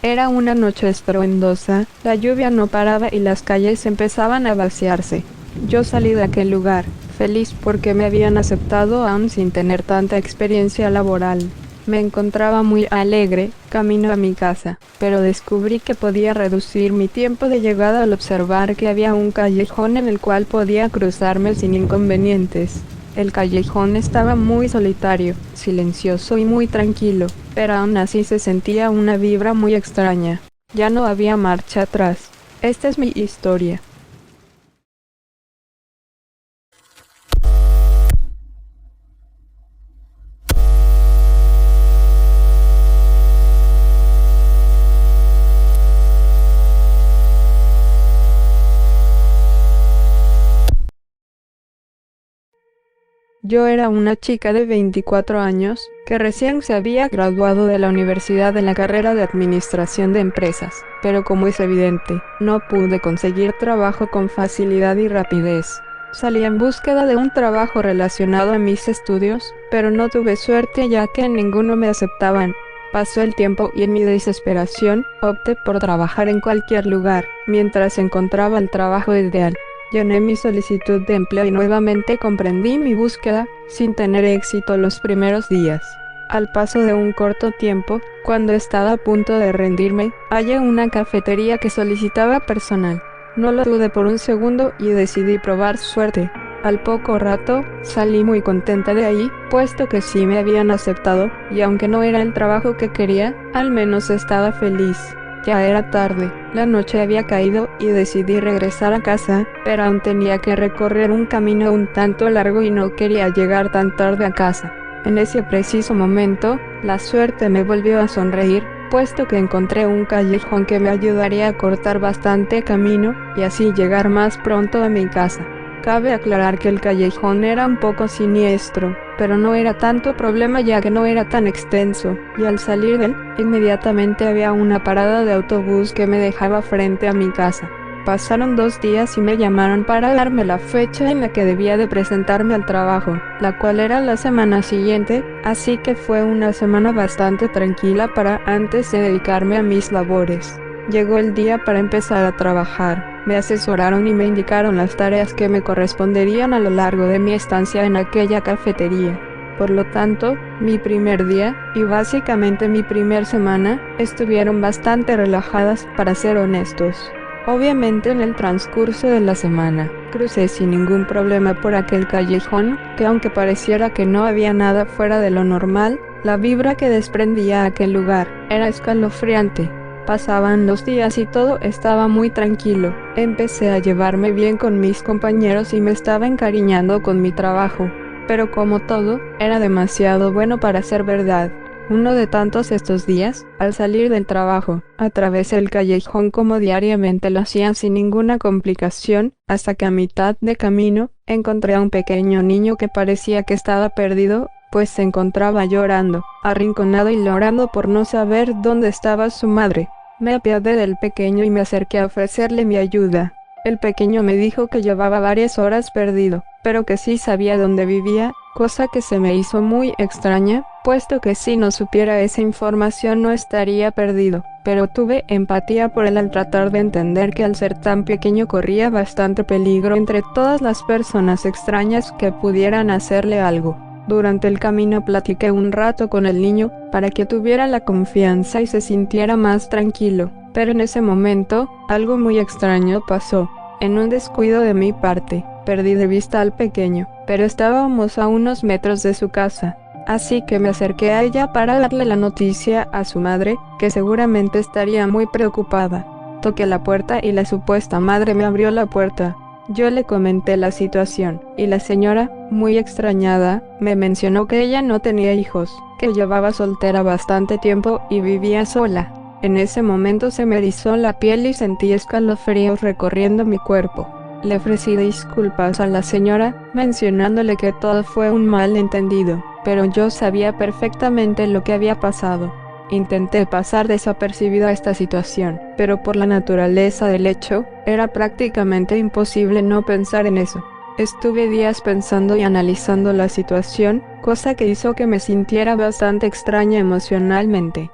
Era una noche estruendosa, la lluvia no paraba y las calles empezaban a vaciarse. Yo salí de aquel lugar, feliz porque me habían aceptado aún sin tener tanta experiencia laboral. Me encontraba muy alegre, camino a mi casa, pero descubrí que podía reducir mi tiempo de llegada al observar que había un callejón en el cual podía cruzarme sin inconvenientes. El callejón estaba muy solitario, silencioso y muy tranquilo, pero aún así se sentía una vibra muy extraña. Ya no había marcha atrás. Esta es mi historia. Yo era una chica de 24 años, que recién se había graduado de la universidad en la carrera de Administración de Empresas, pero como es evidente, no pude conseguir trabajo con facilidad y rapidez. Salí en búsqueda de un trabajo relacionado a mis estudios, pero no tuve suerte ya que en ninguno me aceptaban. Pasó el tiempo y en mi desesperación, opté por trabajar en cualquier lugar, mientras encontraba el trabajo ideal. Llené mi solicitud de empleo y nuevamente comprendí mi búsqueda, sin tener éxito los primeros días. Al paso de un corto tiempo, cuando estaba a punto de rendirme, hallé una cafetería que solicitaba personal. No lo dudé por un segundo y decidí probar suerte. Al poco rato, salí muy contenta de ahí, puesto que sí me habían aceptado, y aunque no era el trabajo que quería, al menos estaba feliz. Ya era tarde, la noche había caído y decidí regresar a casa, pero aún tenía que recorrer un camino un tanto largo y no quería llegar tan tarde a casa. En ese preciso momento, la suerte me volvió a sonreír, puesto que encontré un callejón que me ayudaría a cortar bastante camino y así llegar más pronto a mi casa. Cabe aclarar que el callejón era un poco siniestro, pero no era tanto problema ya que no era tan extenso, y al salir de él, inmediatamente había una parada de autobús que me dejaba frente a mi casa. Pasaron 2 días y me llamaron para darme la fecha en la que debía de presentarme al trabajo, la cual era la semana siguiente, así que fue una semana bastante tranquila para antes de dedicarme a mis labores. Llegó el día para empezar a trabajar. Me asesoraron y me indicaron las tareas que me corresponderían a lo largo de mi estancia en aquella cafetería. Por lo tanto, mi primer día, y básicamente mi primer semana, estuvieron bastante relajadas para ser honestos. Obviamente en el transcurso de la semana, crucé sin ningún problema por aquel callejón, que aunque pareciera que no había nada fuera de lo normal, la vibra que desprendía aquel lugar era escalofriante. Pasaban los días y todo estaba muy tranquilo. Empecé a llevarme bien con mis compañeros y me estaba encariñando con mi trabajo. Pero como todo, era demasiado bueno para ser verdad. Uno de tantos estos días, al salir del trabajo, atravesé el callejón como diariamente lo hacía sin ninguna complicación, hasta que a mitad de camino, encontré a un pequeño niño que parecía que estaba perdido, pues se encontraba llorando, arrinconado y llorando por no saber dónde estaba su madre. Me apiadé del pequeño y me acerqué a ofrecerle mi ayuda. El pequeño me dijo que llevaba varias horas perdido, pero que sí sabía dónde vivía, cosa que se me hizo muy extraña, puesto que si no supiera esa información no estaría perdido, pero tuve empatía por él al tratar de entender que al ser tan pequeño corría bastante peligro entre todas las personas extrañas que pudieran hacerle algo. Durante el camino platiqué un rato con el niño, para que tuviera la confianza y se sintiera más tranquilo, pero en ese momento, algo muy extraño pasó. En un descuido de mi parte, perdí de vista al pequeño, pero estábamos a unos metros de su casa, así que me acerqué a ella para darle la noticia a su madre, que seguramente estaría muy preocupada. Toqué la puerta y la supuesta madre me abrió la puerta. Yo le comenté la situación, y la señora, muy extrañada, me mencionó que ella no tenía hijos, que llevaba soltera bastante tiempo y vivía sola. En ese momento se me erizó la piel y sentí escalofríos recorriendo mi cuerpo. Le ofrecí disculpas a la señora, mencionándole que todo fue un malentendido, pero yo sabía perfectamente lo que había pasado. Intenté pasar desapercibida a esta situación, pero por la naturaleza del hecho, era prácticamente imposible no pensar en eso. Estuve días pensando y analizando la situación, cosa que hizo que me sintiera bastante extraña emocionalmente.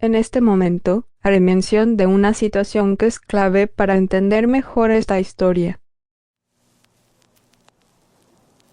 En este momento, haré mención de una situación que es clave para entender mejor esta historia.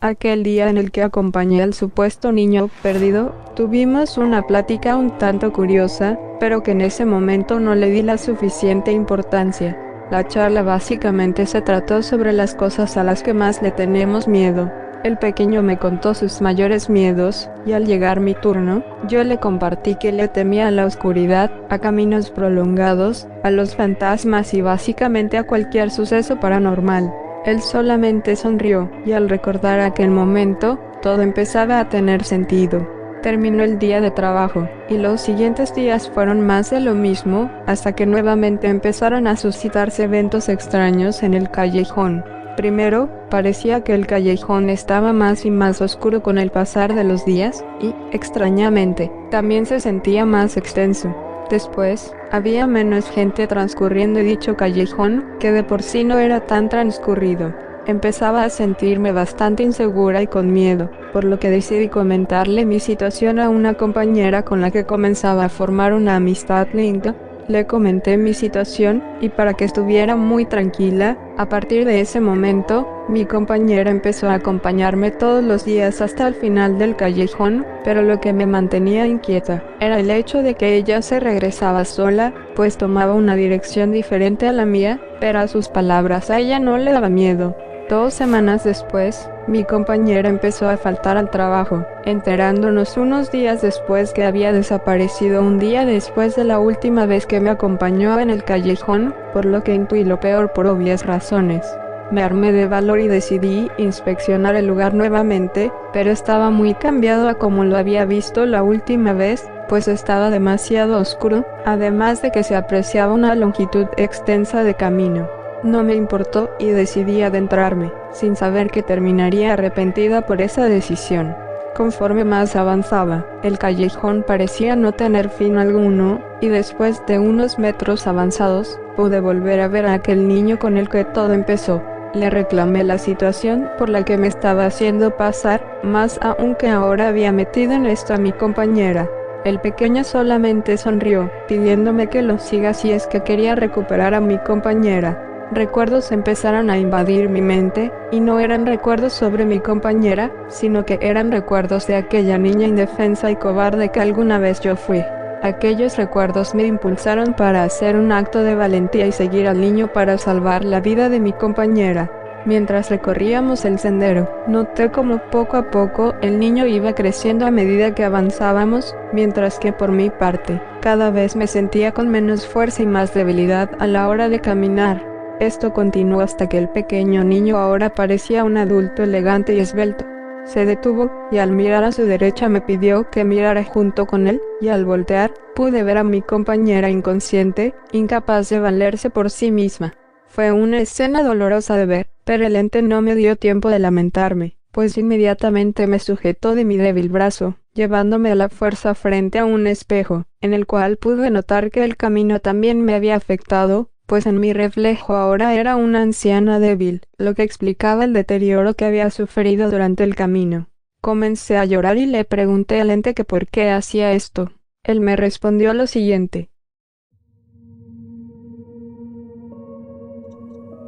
Aquel día en el que acompañé al supuesto niño perdido, tuvimos una plática un tanto curiosa, pero que en ese momento no le di la suficiente importancia. La charla básicamente se trató sobre las cosas a las que más le tenemos miedo. El pequeño me contó sus mayores miedos, y al llegar mi turno, yo le compartí que le temía a la oscuridad, a caminos prolongados, a los fantasmas y básicamente a cualquier suceso paranormal. Él solamente sonrió, y al recordar aquel momento, todo empezaba a tener sentido. Terminó el día de trabajo, y los siguientes días fueron más de lo mismo, hasta que nuevamente empezaron a suscitarse eventos extraños en el callejón. Primero, parecía que el callejón estaba más y más oscuro con el pasar de los días, y, extrañamente, también se sentía más extenso. Después, había menos gente transcurriendo dicho callejón, que de por sí no era tan transcurrido. Empezaba a sentirme bastante insegura y con miedo, por lo que decidí comentarle mi situación a una compañera con la que comenzaba a formar una amistad linda. Le comenté mi situación, y para que estuviera muy tranquila, a partir de ese momento, mi compañera empezó a acompañarme todos los días hasta el final del callejón, pero lo que me mantenía inquieta era el hecho de que ella se regresaba sola, pues tomaba una dirección diferente a la mía, pero a sus palabras a ella no le daba miedo. 2 semanas después, mi compañera empezó a faltar al trabajo, enterándonos unos días después que había desaparecido un día después de la última vez que me acompañó en el callejón, por lo que intuí lo peor por obvias razones. Me armé de valor y decidí inspeccionar el lugar nuevamente, pero estaba muy cambiado a como lo había visto la última vez, pues estaba demasiado oscuro, además de que se apreciaba una longitud extensa de camino. No me importó y decidí adentrarme, sin saber que terminaría arrepentida por esa decisión. Conforme más avanzaba, el callejón parecía no tener fin alguno, y después de unos metros avanzados, pude volver a ver a aquel niño con el que todo empezó. Le reclamé la situación por la que me estaba haciendo pasar, más aún que ahora había metido en esto a mi compañera. El pequeño solamente sonrió, pidiéndome que lo siga si es que quería recuperar a mi compañera. Recuerdos empezaron a invadir mi mente, y no eran recuerdos sobre mi compañera, sino que eran recuerdos de aquella niña indefensa y cobarde que alguna vez yo fui. Aquellos recuerdos me impulsaron para hacer un acto de valentía y seguir al niño para salvar la vida de mi compañera. Mientras recorríamos el sendero, noté como poco a poco el niño iba creciendo a medida que avanzábamos, mientras que por mi parte, cada vez me sentía con menos fuerza y más debilidad a la hora de caminar. Esto continuó hasta que el pequeño niño ahora parecía un adulto elegante y esbelto. Se detuvo, y al mirar a su derecha me pidió que mirara junto con él, y al voltear, pude ver a mi compañera inconsciente, incapaz de valerse por sí misma. Fue una escena dolorosa de ver, pero el ente no me dio tiempo de lamentarme, pues inmediatamente me sujetó de mi débil brazo, llevándome a la fuerza frente a un espejo, en el cual pude notar que el camino también me había afectado, pues en mi reflejo ahora era una anciana débil, lo que explicaba el deterioro que había sufrido durante el camino. Comencé a llorar y le pregunté al ente que por qué hacía esto. Él me respondió lo siguiente.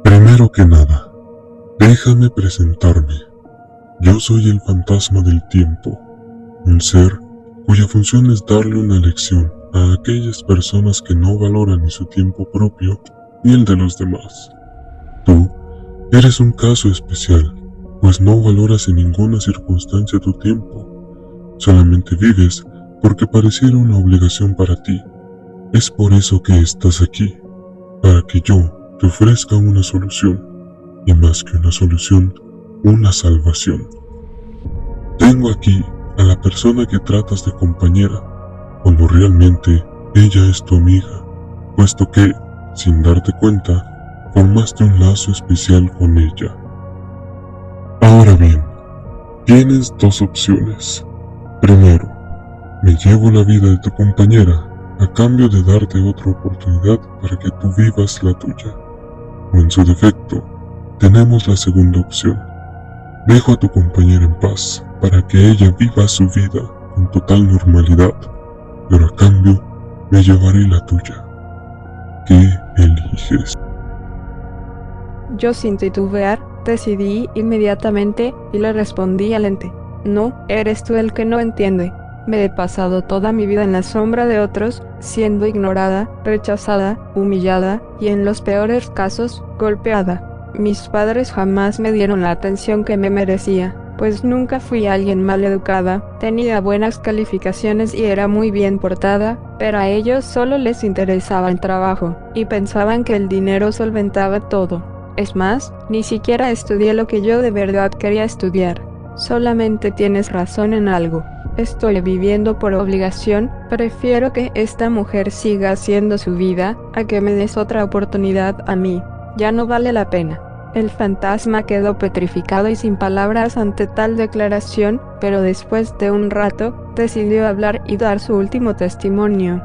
Primero que nada, déjame presentarme. Yo soy el fantasma del tiempo, un ser cuya función es darle una lección a aquellas personas que no valoran ni su tiempo propio ni el de los demás. Tú eres un caso especial, pues no valoras en ninguna circunstancia tu tiempo, solamente vives porque pareciera una obligación para ti. Es por eso que estás aquí, para que yo te ofrezca una solución, y más que una solución, una salvación. Tengo aquí a la persona que tratas de compañera, cuando realmente ella es tu amiga, puesto que, sin darte cuenta, formaste un lazo especial con ella. Ahora bien, tienes 2 opciones. Primero, me llevo la vida de tu compañera a cambio de darte otra oportunidad para que tú vivas la tuya. O en su defecto, tenemos la segunda opción. Dejo a tu compañera en paz para que ella viva su vida con total normalidad, pero a cambio Me llevaré la tuya. ¿Qué eliges? Yo sin titubear, decidí inmediatamente y le respondí al ente. No, eres tú el que no entiende. Me he pasado toda mi vida en la sombra de otros, siendo ignorada, rechazada, humillada, y en los peores casos, golpeada. Mis padres jamás me dieron la atención que me merecía, pues nunca fui alguien mal educada, tenía buenas calificaciones y era muy bien portada, pero a ellos solo les interesaba el trabajo, y pensaban que el dinero solventaba todo. Es más, ni siquiera estudié lo que yo de verdad quería estudiar. Solamente tienes razón en algo. Estoy viviendo por obligación, prefiero que esta mujer siga haciendo su vida, a que me des otra oportunidad a mí. Ya no vale la pena. El fantasma quedó petrificado y sin palabras ante tal declaración, pero después de un rato, decidió hablar y dar su último testimonio.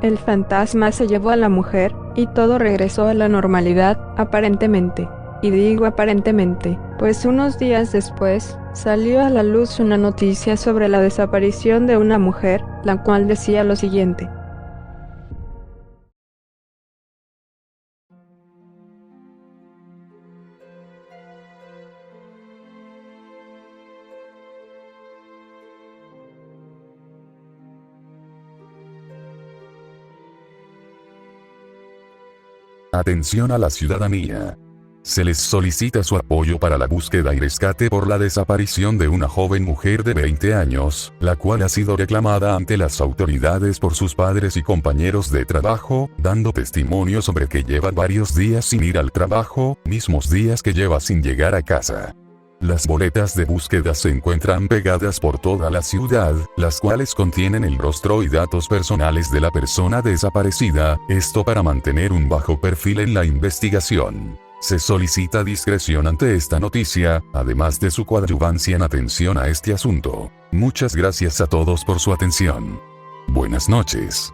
El fantasma se llevó a la mujer, y todo regresó a la normalidad, aparentemente. Y digo aparentemente, pues unos días después, salió a la luz una noticia sobre la desaparición de una mujer, la cual decía lo siguiente. Atención a la ciudadanía. Se les solicita su apoyo para la búsqueda y rescate por la desaparición de una joven mujer de 20 años, la cual ha sido reclamada ante las autoridades por sus padres y compañeros de trabajo, dando testimonio sobre que lleva varios días sin ir al trabajo, mismos días que lleva sin llegar a casa. Las boletas de búsqueda se encuentran pegadas por toda la ciudad, las cuales contienen el rostro y datos personales de la persona desaparecida, esto para mantener un bajo perfil en la investigación. Se solicita discreción ante esta noticia, además de su coadyuvancia en atención a este asunto. Muchas gracias a todos por su atención. Buenas noches.